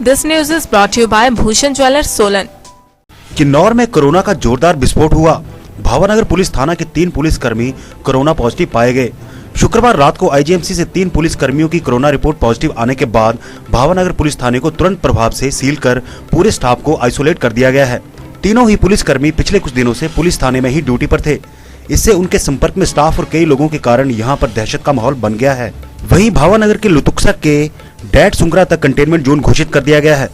This news is brought to you by Bhushan Jewellers, Solan. Kinnaur में corona का जोरदार विस्फोट हुआ। भावानगर पुलिस थाना के 3 पुलिसकर्मी कोरोना पॉजिटिव पाए गए। शुक्रवार रात को आईजीएमसी से 3 पुलिसकर्मियों की कोरोना रिपोर्ट पॉजिटिव आने के बाद भावानगर पुलिस थाने को तुरंत प्रभाव से सील कर पूरे स्टाफ को आइसोलेट कर दिया गया है। तीनों ही पुलिसकर्मी पिछले कुछ दिनों से पुलिस थाने में ही ड्यूटी पर थे। इससे उनके संपर्क में स्टाफ और कई लोगों के कारण यहाँ पर दहशत का माहौल बन गया है। वहीं भावानगर के लुतुक्सा के डैट सुंगरा तक कंटेनमेंट जोन घोषित कर दिया गया है।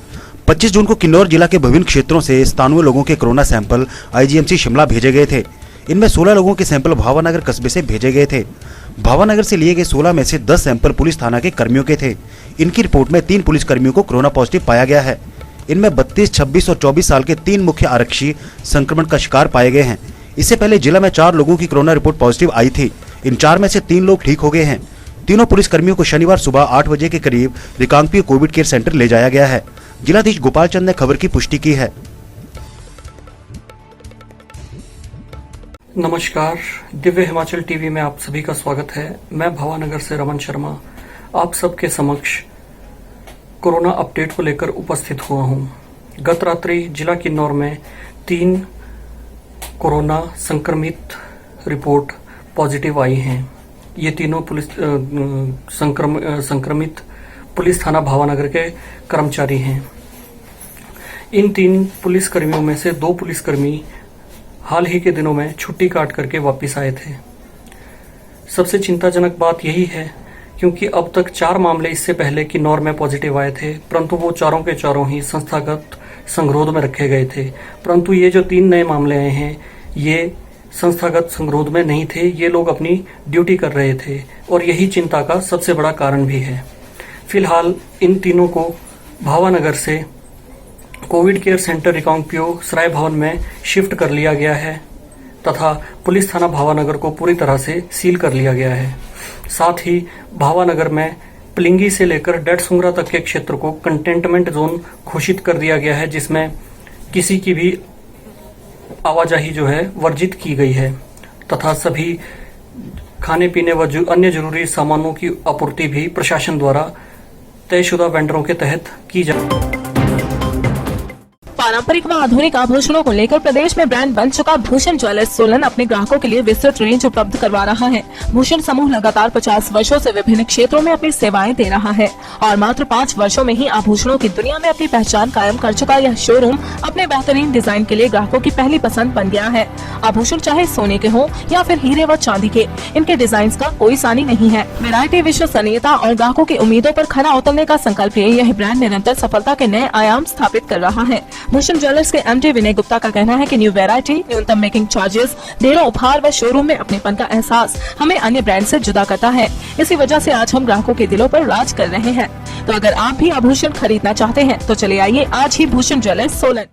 25 जून को किन्नौर जिला के विभिन्न क्षेत्रों से 97 लोगों के कोरोना सैंपल आईजीएमसी शिमला भेजे गए थे। इनमें 16 लोगों के सैंपल भावानगर कस्बे से भेजे गए थे। भावानगर से लिए गए 16 में से 10 सैंपल पुलिस थाना के कर्मियों के थे। इनकी रिपोर्ट में 3 पुलिसकर्मियों को कोरोना पॉजिटिव पाया गया है। इनमें 32, 26 और 24 साल के 3 मुख्य आरक्षी संक्रमण का शिकार पाए गए हैं। इससे पहले जिला में 4 लोगों की कोरोना रिपोर्ट पॉजिटिव आई थी। इन 4 में से 3 लोग ठीक हो गए हैं। तीनों पुलिसकर्मियों को शनिवार सुबह 8 बजे के करीब रिकांगपिओ कोविड केयर सेंटर ले जाया गया है। जिलाधीश गोपाल चंद ने खबर की पुष्टि की है। नमस्कार, दिव्य हिमाचल टीवी में आप सभी का स्वागत है। मैं भावानगर से रमन शर्मा आप सबके समक्ष कोरोना अपडेट को लेकर उपस्थित हुआ हूं। गत रात्रि जिला किन्नौर में 3 कोरोना संक्रमित रिपोर्ट पॉजिटिव आई हैं। ये तीनों संक्रमित पुलिस थाना भावानगर के कर्मचारी हैं। इन 3 पुलिसकर्मियों में से 2 पुलिसकर्मी हाल ही के दिनों में छुट्टी काट करके वापस आए थे। सबसे चिंताजनक बात यही है क्योंकि अब तक 4 मामले इससे पहले किन्नौर में पॉजिटिव आए थे, परंतु वो चारों के चारों ही संस्थागत संगरोध में रखे गए थे। परंतु ये जो 3 नए मामले आए हैं ये संस्थागत संगरोध में नहीं थे, ये लोग अपनी ड्यूटी कर रहे थे और यही चिंता का सबसे बड़ा कारण भी है। फिलहाल इन तीनों को भावानगर से कोविड केयर सेंटर रिकांगपिओ सराय भवन में शिफ्ट कर लिया गया है तथा पुलिस थाना भावानगर को पूरी तरह से सील कर लिया गया है। साथ ही भावानगर में पलिंगी से लेकर डैट सुंगरा तक के क्षेत्र को कंटेनमेंट जोन घोषित कर दिया गया है, जिसमें किसी की भी आवाजाही जो है वर्जित की गई है तथा सभी खाने पीने व अन्य जरूरी सामानों की आपूर्ति भी प्रशासन द्वारा तयशुदा वेंडरों के तहत की जाए। पारंपरिक व आधुनिक आभूषणों को लेकर प्रदेश में ब्रांड बन चुका भूषण ज्वेलर्स सोलन अपने ग्राहकों के लिए विस्तृत रेंज उपलब्ध करवा रहा है। भूषण समूह लगातार 50 वर्षों से विभिन्न क्षेत्रों में अपनी सेवाएं दे रहा है और मात्र 5 वर्षों में ही आभूषणों की दुनिया में अपनी पहचान कायम कर चुका यह शोरूम अपने बेहतरीन डिजाइन के लिए ग्राहकों की पहली पसंद बन गया है। आभूषण चाहे सोने के हो या फिर हीरे व चांदी के, इनके डिजाइन का कोई सानी नहीं है। वैरायटी, विश्वसनीयता और ग्राहकों की उम्मीदों पर खरा उतरने का संकल्प लिए यह ब्रांड निरंतर सफलता के नए आयाम स्थापित कर रहा है। भूषण ज्वेलर्स के एमडी विनय गुप्ता का कहना है कि न्यू वैरायटी, न्यूनतम मेकिंग चार्जेस, ढेरों उपहार व शोरूम में अपनेपन का एहसास हमें अन्य ब्रांड से जुदा करता है। इसी वजह से आज हम ग्राहकों के दिलों पर राज कर रहे हैं। तो अगर आप भी आभूषण खरीदना चाहते हैं तो चले आइए आज ही भूषण ज्वेलर्स सोलन।